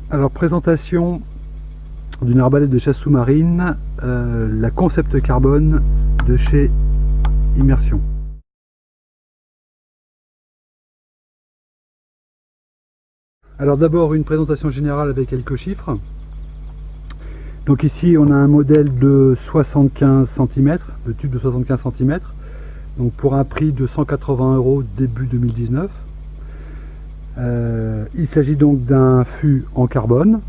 Alors, présentation d'une arbalète de chasse sous-marine, la Concept Carbone de chez Immersion. Alors d'abord une présentation générale avec quelques chiffres. Donc ici on a un modèle de 75 cm, de tube de 75 cm, donc pour un prix de 180 € début 2019. Il s'agit donc d'un fût en carbone.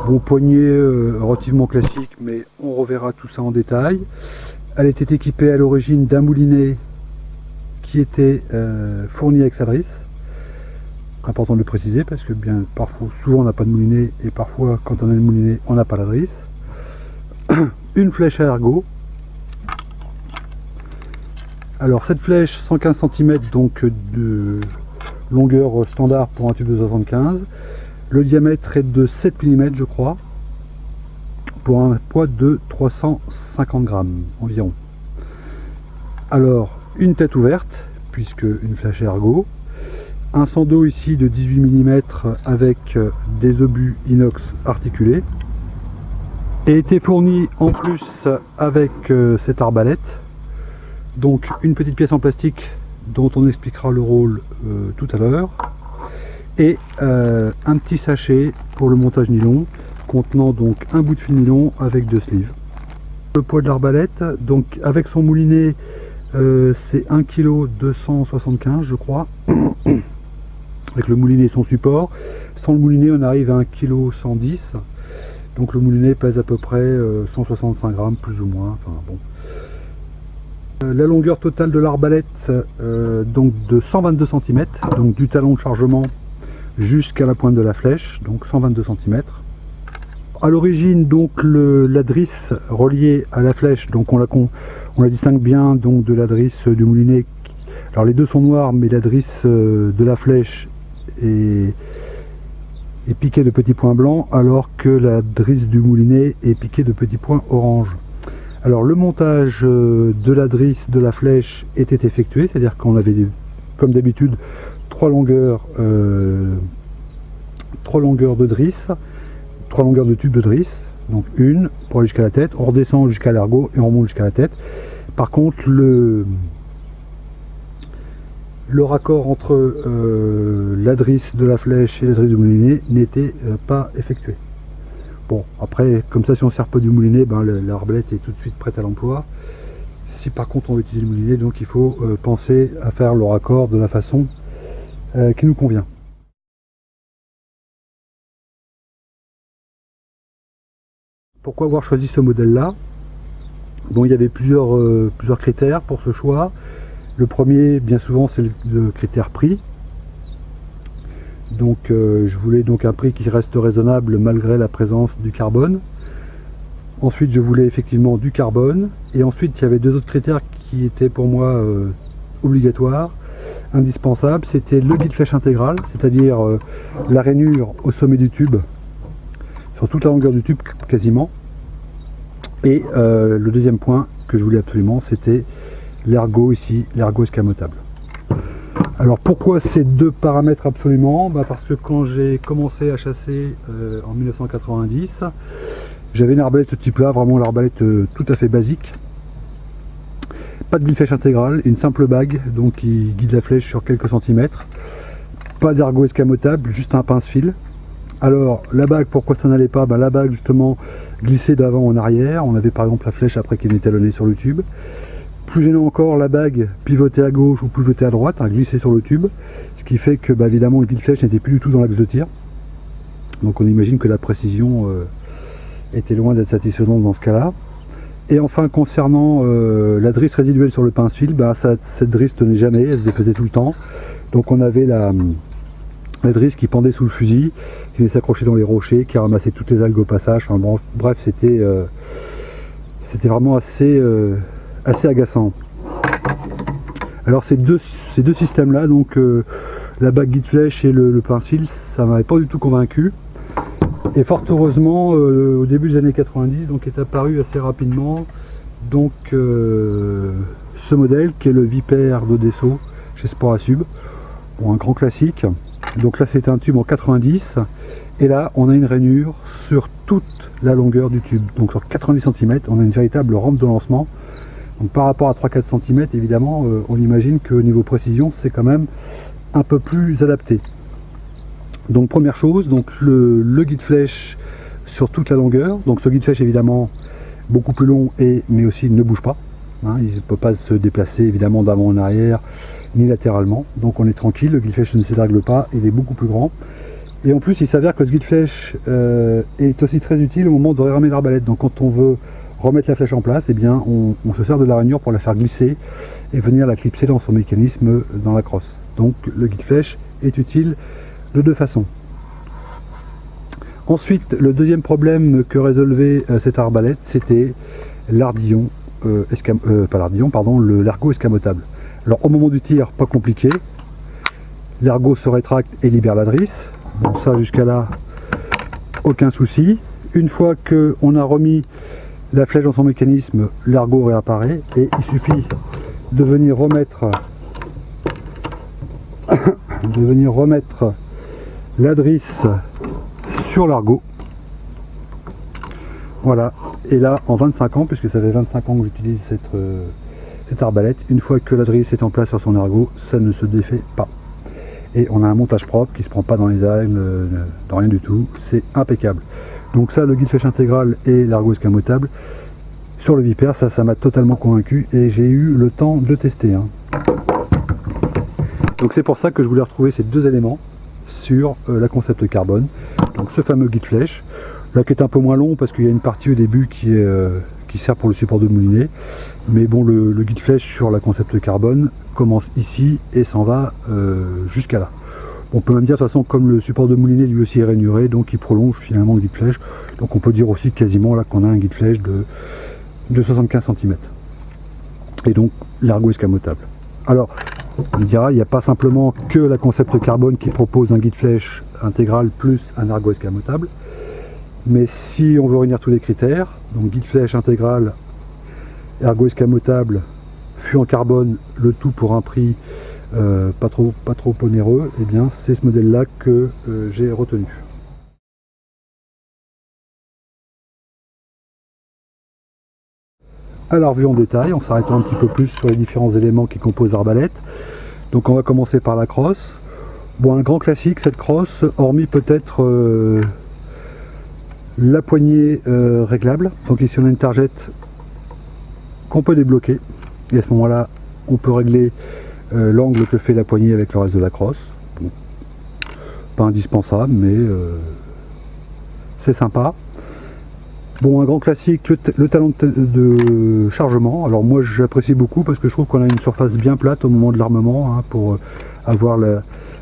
Bon, poignée relativement classique, mais on reverra tout ça en détail. Elle était équipée à l'origine d'un moulinet qui était fourni avec sa drisse. Important de le préciser parce que bien parfois, souvent on n'a pas de moulinet et parfois quand on a le moulinet on n'a pas la drisse. Une flèche à ergot. Alors cette flèche 115 cm donc de longueur standard pour un tube de 75. Le diamètre est de 7 mm je crois, pour un poids de 350 grammes environ. Alors une tête ouverte puisque une flèche à ergot. Un seau d'eau ici de 18 mm avec des obus inox articulés. Et été fourni en plus avec cette arbalète. Donc une petite pièce en plastique dont on expliquera le rôle tout à l'heure. Et un petit sachet pour le montage nylon contenant donc un bout de fil nylon avec 2 sleeves. Le poids de l'arbalète, donc avec son moulinet, c'est 1 kg 275 je crois. Avec le moulinet et son support. Sans le moulinet on arrive à 1 kg 110, donc le moulinet pèse à peu près 165 grammes plus ou moins, enfin bon. La longueur totale de l'arbalète donc de 122 cm, donc du talon de chargement jusqu'à la pointe de la flèche, donc 122 cm. À l'origine donc la drisse reliée à la flèche, donc on la distingue bien donc de la drisse du moulinet. Alors les deux sont noirs, mais la drisse de la flèche est piquée de petits points blancs, alors que la drisse du moulinet est piquée de petits points orange. Alors le montage de la drisse de la flèche était effectué, c'est-à-dire qu'on avait comme d'habitude trois longueurs de drisse, trois longueurs de tube de drisse, donc une pour aller jusqu'à la tête, on redescend jusqu'à l'ergot et on remonte jusqu'à la tête. Par contre le raccord entre la drisse de la flèche et la drisse du moulinet n'était pas effectué. Bon, après, comme ça, si on ne sert pas du moulinet, ben, l'arbalète est tout de suite prête à l'emploi. Si par contre on veut utiliser le moulinet, donc il faut penser à faire le raccord de la façon qui nous convient. Pourquoi avoir choisi ce modèle-là? Bon, il y avait plusieurs critères pour ce choix. Le premier, bien souvent, c'est le critère prix. Donc je voulais donc un prix qui reste raisonnable malgré la présence du carbone. Ensuite je voulais effectivement du carbone. Et ensuite il y avait deux autres critères qui étaient pour moi obligatoires, indispensables. C'était le guide flèche intégral, c'est-à-dire la rainure au sommet du tube, sur toute la longueur du tube quasiment. Et le deuxième point que je voulais absolument, c'était l'ergot ici, l'ergot escamotable. Alors pourquoi ces deux paramètres absolument? Parce que quand j'ai commencé à chasser en 1990, j'avais une arbalète de ce type là, vraiment l'arbalète tout à fait basique. Pas de guide flèche intégrale, une simple bague donc qui guide la flèche sur quelques centimètres. Pas d'ergot escamotable, juste un pince-fil. Alors la bague, pourquoi ça n'allait pas? La bague justement glissait d'avant en arrière, on avait par exemple la flèche après qui est étalonnée sur le tube. Plus gênant encore, la bague pivotée à gauche ou pivotée à droite, glissée sur le tube, ce qui fait que évidemment le guide flèche n'était plus du tout dans l'axe de tir. Donc on imagine que la précision était loin d'être satisfaisante dans ce cas-là. Et enfin concernant la drisse résiduelle sur le pince-fil, cette drisse tenait jamais, elle se défaisait tout le temps. Donc on avait la drisse qui pendait sous le fusil, qui venait s'accrocher dans les rochers, qui ramassait toutes les algues au passage. Enfin, bon, bref, c'était vraiment assez agaçant. Alors ces deux systèmes là, donc la bague guide flèche et le pince-fil, ça m'avait pas du tout convaincu. Et fort heureusement, au début des années 90, donc est apparu assez rapidement donc ce modèle qui est le Viper de Dassault chez Spora Sub. Bon, un grand classique. Donc là c'était un tube en 90 Et là, on a une rainure sur toute la longueur du tube. Donc sur 90 cm, on a une véritable rampe de lancement. Donc par rapport à 3-4 cm, évidemment, on imagine que niveau précision, c'est quand même un peu plus adapté. Donc première chose, donc le guide flèche sur toute la longueur. Donc ce guide flèche, évidemment, beaucoup plus long, mais aussi il ne bouge pas. Hein, il ne peut pas se déplacer, évidemment, d'avant en arrière, ni latéralement. Donc on est tranquille, le guide flèche ne s'édrague pas, il est beaucoup plus grand. Et en plus, il s'avère que ce guide flèche est aussi très utile au moment de réarmer l'arbalète. Donc quand on veut remettre la flèche en place, eh bien, on se sert de la rainure pour la faire glisser et venir la clipser dans son mécanisme dans la crosse. Donc le guide flèche est utile de deux façons. Ensuite, le deuxième problème que résolvait cette arbalète, c'était l'ardillon, le largot escamotable. Alors au moment du tir, pas compliqué, l'ergot se rétracte et libère la drisse. Bon, ça jusqu'à là, aucun souci. Une fois qu'on a remis la flèche dans son mécanisme, l'ergot réapparaît et il suffit de venir remettre la drisse sur l'ergot. Voilà, et là en 25 ans, puisque ça fait 25 ans que j'utilise cette arbalète, une fois que la drisse est en place sur son ergot, ça ne se défait pas. Et on a un montage propre qui ne se prend pas dans les angles, dans rien du tout, c'est impeccable. Donc ça, le guide flèche intégral et l'ergot escamotable, sur le Viper, ça m'a totalement convaincu et j'ai eu le temps de le tester. Hein. Donc c'est pour ça que je voulais retrouver ces deux éléments sur la Concept Carbone. Donc ce fameux guide flèche, là qui est un peu moins long parce qu'il y a une partie au début qui sert pour le support de moulinet. Mais bon, le guide flèche sur la Concept Carbone commence ici et s'en va jusqu'à là. On peut même dire de toute façon, comme le support de moulinet lui aussi est rainuré, donc il prolonge finalement le guide flèche. Donc on peut dire aussi quasiment là qu'on a un guide flèche de 75 cm. Et donc l'ergot escamotable. Alors, on dira, il n'y a pas simplement que la Concept Carbone qui propose un guide flèche intégral plus un ergot escamotable. Mais si on veut réunir tous les critères, donc guide flèche intégral, ergot escamotable, fût en carbone, le tout pour un prix pas trop onéreux, et bien c'est ce modèle là que j'ai retenu. Alors vu en détail, en s'arrêtant un petit peu plus sur les différents éléments qui composent l'arbalète. Donc on va commencer par la crosse. Bon, un grand classique cette crosse, hormis peut-être la poignée réglable. Donc ici on a une targette qu'on peut débloquer et à ce moment là on peut régler l'angle que fait la poignée avec le reste de la crosse. Bon, pas indispensable mais c'est sympa. Bon, un grand classique, le talon de chargement. Alors moi j'apprécie beaucoup parce que je trouve qu'on a une surface bien plate au moment de l'armement hein, pour avoir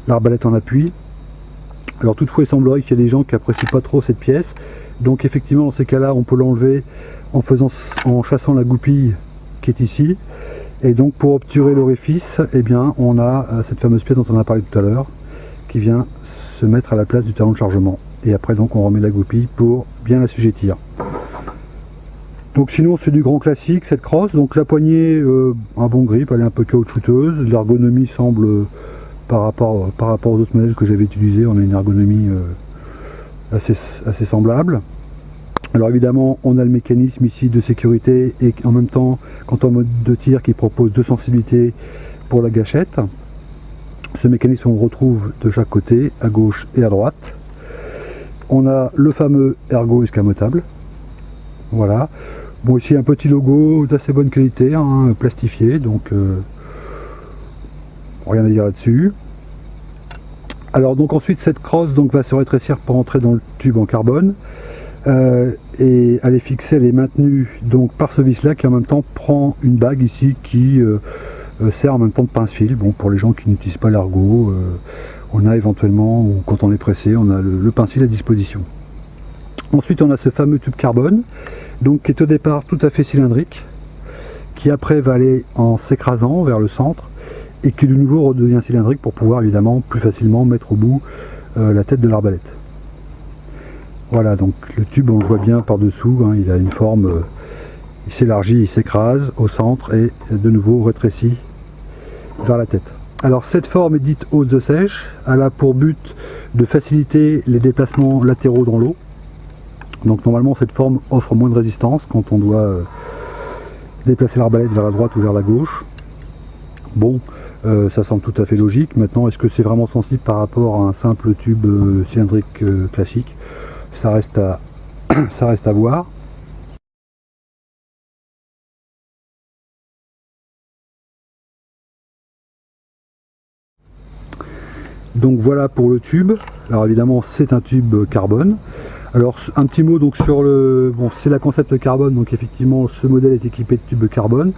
l'arbalète en appui. Alors toutefois il semblerait qu'il y ait des gens qui apprécient pas trop cette pièce. Donc effectivement dans ces cas là on peut l'enlever en chassant la goupille qui est ici. Et donc pour obturer l'orifice, eh bien on a cette fameuse pièce dont on a parlé tout à l'heure qui vient se mettre à la place du talon de chargement. Et après donc on remet la goupille pour bien l'assujettir. Donc sinon c'est du grand classique cette crosse. Donc la poignée, un bon grip, elle est un peu caoutchouteuse. L'ergonomie semble par rapport aux autres modèles que j'avais utilisés, on a une ergonomie assez semblable. Alors évidemment on a le mécanisme ici de sécurité et en même temps quand en mode de tir qui propose deux sensibilités pour la gâchette. Ce mécanisme on le retrouve de chaque côté, à gauche et à droite. On a le fameux ergot escamotable. Voilà. Bon, ici un petit logo d'assez bonne qualité, hein, plastifié, donc rien à dire là-dessus. Alors donc ensuite cette crosse donc, va se rétrécir pour entrer dans le tube en carbone. Et elle est fixée, elle est maintenue donc par ce vis là qui en même temps prend une bague ici qui sert en même temps de pince-fil. Bon, pour les gens qui n'utilisent pas l'ergot, on a éventuellement, ou quand on est pressé, on a le pince-fil à disposition. Ensuite on a ce fameux tube carbone, donc qui est au départ tout à fait cylindrique, qui après va aller en s'écrasant vers le centre, et qui de nouveau redevient cylindrique pour pouvoir évidemment plus facilement mettre au bout la tête de l'arbalète. Voilà, donc le tube on le voit bien par dessous, hein, il a une forme, il s'élargit, il s'écrase au centre et de nouveau rétrécit vers la tête. Alors cette forme est dite hausse de sèche, elle a pour but de faciliter les déplacements latéraux dans l'eau. Donc normalement cette forme offre moins de résistance quand on doit déplacer l'arbalète vers la droite ou vers la gauche. Bon, ça semble tout à fait logique. Maintenant, est-ce que c'est vraiment sensible par rapport à un simple tube cylindrique classique? Ça reste à voir. Donc voilà pour le tube. Alors évidemment c'est un tube carbone. Alors un petit mot donc sur le... Bon, c'est la concept carbone, donc effectivement ce modèle est équipé de tubes carbone.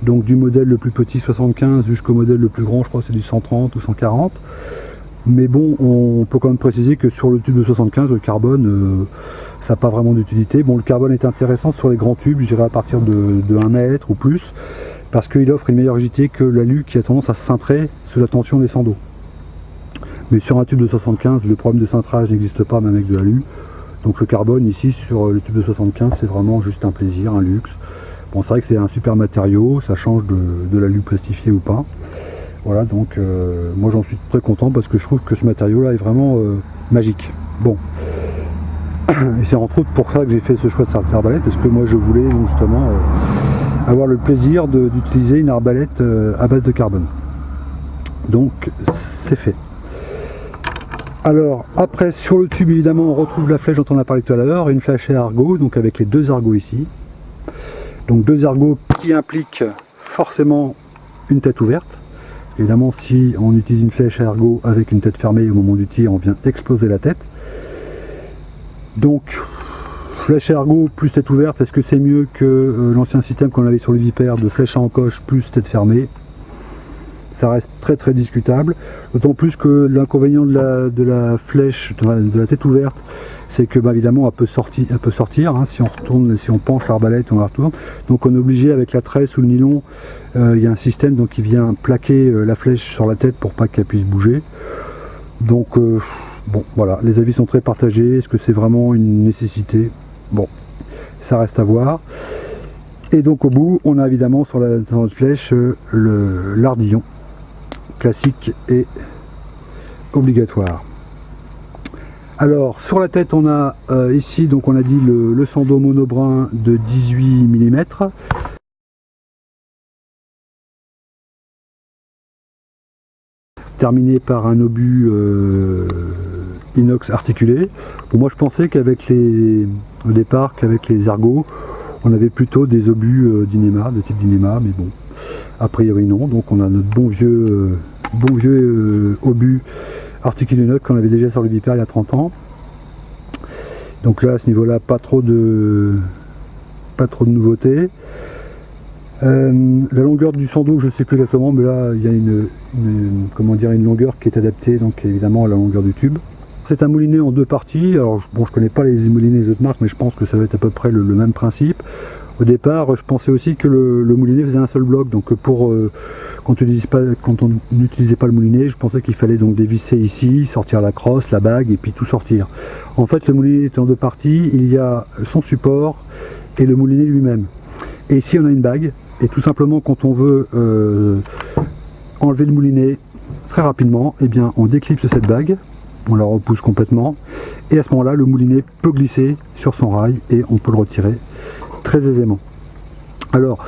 Donc du modèle le plus petit 75 jusqu'au modèle le plus grand, je crois c'est du 130 ou 140. Mais bon, on peut quand même préciser que sur le tube de 75, le carbone, ça n'a pas vraiment d'utilité. Bon, le carbone est intéressant sur les grands tubes, je dirais à partir de 1 mètre ou plus, parce qu'il offre une meilleure rigidité que l'alu qui a tendance à se cintrer sous la tension des sandaux. Mais sur un tube de 75, le problème de cintrage n'existe pas même avec de l'alu. Donc le carbone ici sur le tube de 75, c'est vraiment juste un plaisir, un luxe. Bon, c'est vrai que c'est un super matériau, ça change de l'alu plastifié ou pas. Voilà, donc moi j'en suis très content parce que je trouve que ce matériau là est vraiment magique. Bon, et c'est entre autres pour ça que j'ai fait ce choix de cette arbalète, parce que moi je voulais donc, justement avoir le plaisir d'utiliser une arbalète à base de carbone. Donc c'est fait. Alors après sur le tube évidemment on retrouve la flèche dont on a parlé tout à l'heure, une flèche à ergot, donc avec les deux ergots ici. Donc deux ergots qui impliquent forcément une tête ouverte. Évidemment si on utilise une flèche à ergot avec une tête fermée au moment du tir, on vient exploser la tête. Donc flèche à ergot plus tête ouverte, est-ce que c'est mieux que l'ancien système qu'on avait sur le Vipère de flèche à encoche plus tête fermée? Ça reste très très discutable, d'autant plus que l'inconvénient de la flèche, de la tête ouverte, c'est que évidemment elle peut sortir hein, si on retourne, si on penche l'arbalète, on la retourne. Donc on est obligé avec la tresse ou le nylon, il y a un système donc, qui vient plaquer la flèche sur la tête pour pas qu'elle puisse bouger. Donc bon voilà, les avis sont très partagés. Est-ce que c'est vraiment une nécessité? Bon, ça reste à voir. Et donc au bout, on a évidemment sur notre flèche l'ardillon classique et obligatoire. Alors sur la tête on a ici donc on a dit le sando monobrin de 18 mm. Terminé par un obus inox articulé. Bon, moi je pensais qu'avec au départ qu'avec les ergots on avait plutôt des obus d'Inema, de type d'Inema, mais bon, a priori non. Donc on a notre bon vieux obus articulé inox qu'on avait déjà sur le Vipère il y a 30 ans. Donc là à ce niveau là pas trop de nouveautés. La longueur du sando je ne sais plus exactement, mais là il y a une longueur qui est adaptée donc évidemment à la longueur du tube. C'est un moulinet en deux parties. Alors bon, je connais pas les moulinets des autres marques, mais je pense que ça va être à peu près le même principe. Au départ, je pensais aussi que le moulinet faisait un seul bloc, donc quand on n'utilisait pas le moulinet, je pensais qu'il fallait donc dévisser ici, sortir la crosse, la bague et puis tout sortir. En fait, le moulinet est en deux parties. Il y a son support et le moulinet lui-même. Et ici, on a une bague. Et tout simplement, quand on veut enlever le moulinet très rapidement, eh bien, on déclipse cette bague. On la repousse complètement et à ce moment là le moulinet peut glisser sur son rail et on peut le retirer très aisément. Alors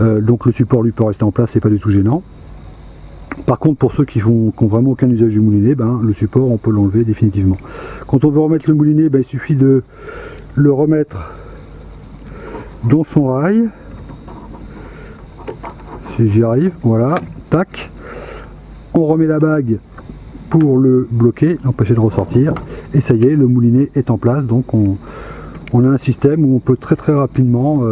donc le support lui peut rester en place, c'est pas du tout gênant. Par contre pour ceux qui n'ont vraiment aucun usage du moulinet, le support on peut l'enlever définitivement. Quand on veut remettre le moulinet, il suffit de le remettre dans son rail. Si j'y arrive, voilà, tac, on remet la bague pour le bloquer, l'empêcher de ressortir, et ça y est, le moulinet est en place. Donc on a un système où on peut très rapidement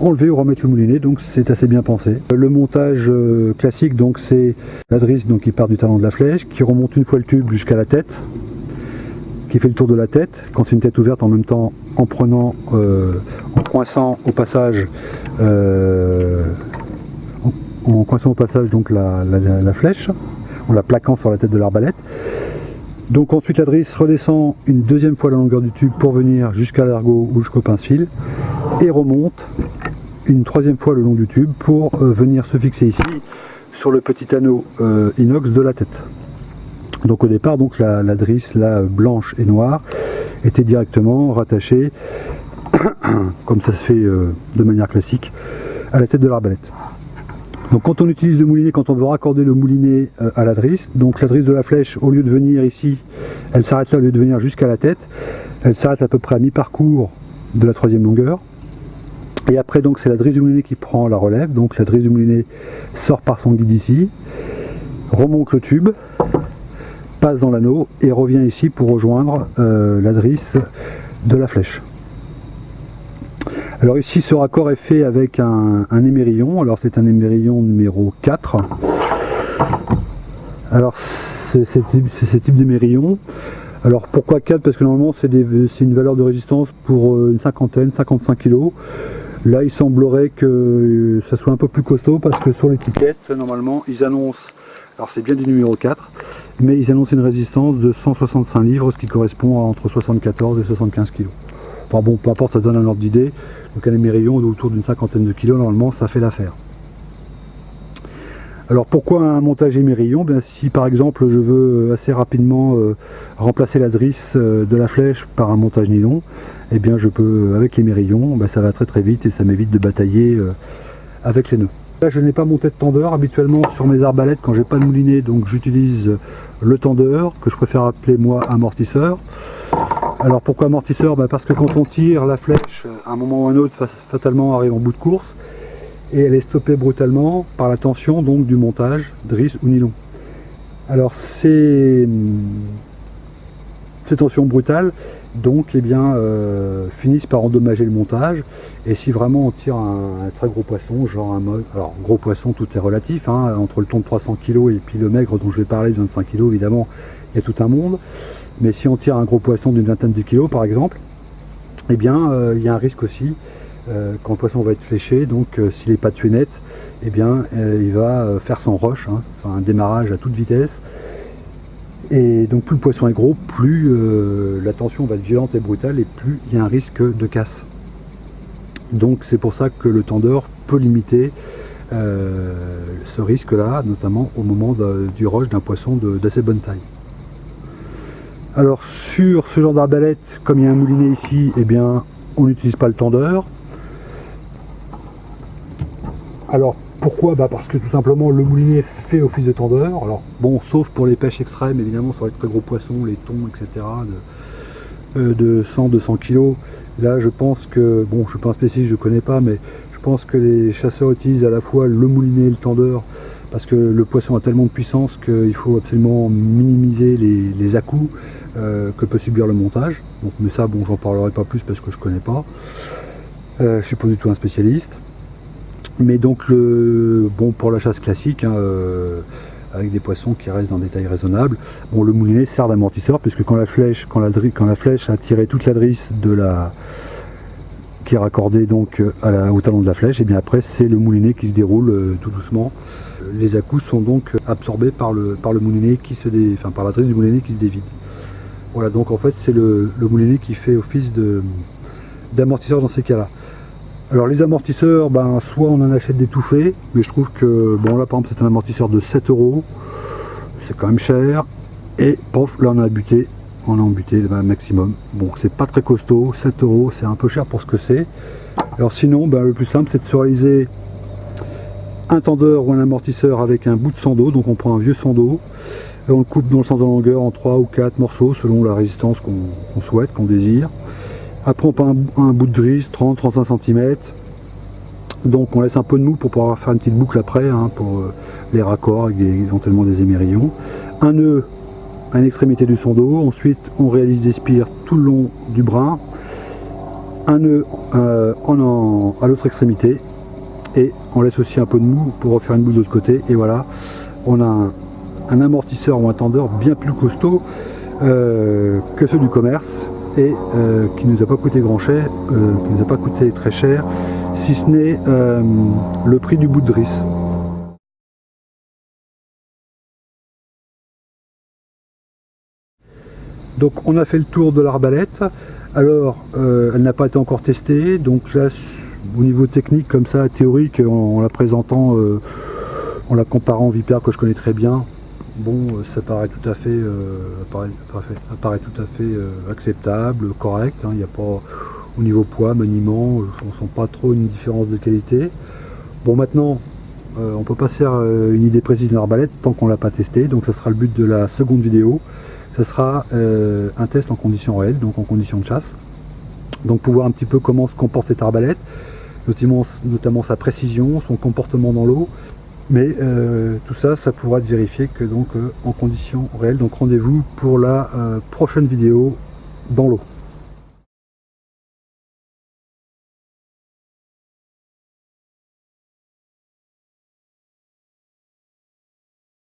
enlever ou remettre le moulinet, donc c'est assez bien pensé. Le montage classique, donc c'est la drisse donc, qui part du talon de la flèche, qui remonte une fois le tube jusqu'à la tête, qui fait le tour de la tête, quand c'est une tête ouverte en même temps, en coinçant au passage donc la flèche, en la plaquant sur la tête de l'arbalète. Donc ensuite la drisse redescend une deuxième fois la longueur du tube pour venir jusqu'à l'ergot ou jusqu'au pince-fil et remonte une troisième fois le long du tube pour venir se fixer ici sur le petit anneau inox de la tête. Donc au départ, donc la drisse là, blanche et noire était directement rattachée, comme ça se fait de manière classique, à la tête de l'arbalète. Donc quand on utilise le moulinet, quand on veut raccorder le moulinet à la drisse, donc la drisse de la flèche, au lieu de venir ici, elle s'arrête là, au lieu de venir jusqu'à la tête, elle s'arrête à peu près à mi-parcours de la 3e longueur. Et après donc c'est la drisse du moulinet qui prend la relève, donc la drisse du moulinet sort par son guide ici, remonte le tube, passe dans l'anneau et revient ici pour rejoindre la drisse de la flèche. Alors ici ce raccord est fait avec un émerillon, alors c'est un émerillon numéro 4. Alors c'est ce type d'émerillon. Alors pourquoi 4? Parce que normalement c'est une valeur de résistance pour une cinquantaine, 55 kg. Là il semblerait que ça soit un peu plus costaud parce que sur l'étiquette normalement ils annoncent, alors c'est bien du numéro 4, mais ils annoncent une résistance de 165 livres, ce qui correspond à entre 74 et 75 kg. Enfin bon, peu importe, ça donne un ordre d'idée. Donc un émerillon autour d'une cinquantaine de kilos, normalement ça fait l'affaire. Alors pourquoi un montage émerillon? Bien, si par exemple je veux assez rapidement remplacer la drisse de la flèche par un montage nylon, eh bien je peux, avec l'émerillon, ça va très vite et ça m'évite de batailler avec les nœuds. Là je n'ai pas monté de tendeur, habituellement sur mes arbalètes quand j'ai pas de moulinet, donc j'utilise le tendeur, que je préfère appeler moi amortisseur. Alors pourquoi amortisseur? Parce que quand on tire la flèche, à un moment ou un autre, fatalement arrive en bout de course, et elle est stoppée brutalement par la tension donc du montage, drisse ou nylon. Alors ces tensions brutales donc finissent par endommager le montage, et si vraiment on tire un très gros poisson, genre un mode, alors gros poisson tout est relatif, entre le thon de 300 kg et puis le maigre dont je vais parler de 25 kg, évidemment il y a tout un monde. Mais si on tire un gros poisson d'une vingtaine de kilos par exemple, eh bien il y a un risque aussi quand le poisson va être fléché, donc s'il n'est pas tué net, eh bien il va faire son rush, un démarrage à toute vitesse. Et donc plus le poisson est gros, plus la tension va être violente et brutale, et plus il y a un risque de casse. Donc c'est pour ça que le tendeur peut limiter ce risque-là, notamment au moment du rush d'un poisson d'assez bonne taille. Alors sur ce genre d'arbalète, comme il y a un moulinet ici, eh bien on n'utilise pas le tendeur. Alors pourquoi? Parce que tout simplement le moulinet fait office de tendeur. Alors bon, sauf pour les pêches extrêmes, évidemment sur les très gros poissons, les thons, etc. de 100-200 kg. Là je pense que, bon je suis pas un spécialiste, je connais pas, mais je pense que les chasseurs utilisent à la fois le moulinet et le tendeur, parce que le poisson a tellement de puissance qu'il faut absolument minimiser les à-coups que peut subir le montage. Donc, mais ça, bon, j'en parlerai pas plus parce que je connais pas. Je suis pas du tout un spécialiste. Mais donc, pour la chasse classique, avec des poissons qui restent dans des tailles raisonnables, bon, le moulinet sert d'amortisseur, puisque quand la flèche a tiré toute la drisse qui est raccordée donc au talon de la flèche, et bien après c'est le moulinet qui se déroule tout doucement. Les à-coups sont donc absorbés par le moulinet par la drisse du moulinet qui se dévide. Voilà, donc en fait c'est le moulinet qui fait office d'amortisseur dans ces cas-là. Alors les amortisseurs, soit on en achète des tout faits, mais je trouve que, bon là par exemple c'est un amortisseur de 7 €, c'est quand même cher, et pof, là on a embuté le maximum. Bon, c'est pas très costaud, 7 €, c'est un peu cher pour ce que c'est. Alors sinon, le plus simple c'est de se réaliser un tendeur ou un amortisseur avec un bout de sando. Donc on prend un vieux sando, et on le coupe dans le sens de longueur en 3 ou 4 morceaux selon la résistance qu'on souhaite, qu'on désire. Après on prend un bout de drisse, 30-35 cm. Donc on laisse un peu de mou pour pouvoir faire une petite boucle après, pour les raccords avec éventuellement des émerillons. Un nœud à une extrémité du sando, ensuite on réalise des spires tout le long du brin, un nœud à l'autre extrémité, et on laisse aussi un peu de mou pour refaire une boule de l'autre côté, et voilà, on a un amortisseur ou un tendeur bien plus costaud que ceux du commerce, et qui nous a pas coûté qui nous a pas coûté très cher, si ce n'est le prix du bout de drisse. Donc on a fait le tour de l'arbalète. Alors elle n'a pas été encore testée, donc là au niveau technique comme ça, théorique, en la présentant, en la comparant aux vipères que je connais très bien, bon, ça paraît tout à fait, apparaît tout à fait acceptable, correct, hein. Il n'y a pas, au niveau poids, maniement, on ne sent pas trop une différence de qualité. Bon, maintenant, on peut pas se faire une idée précise d'une arbalète tant qu'on l'a pas testé, donc ça sera le but de la seconde vidéo. Ce sera un test en conditions réelles, donc en conditions de chasse. Donc pour voir un petit peu comment se comporte cette arbalète, notamment sa précision, son comportement dans l'eau. Mais tout ça, ça pourra être vérifié que donc en conditions réelles. Donc rendez-vous pour la prochaine vidéo dans l'eau.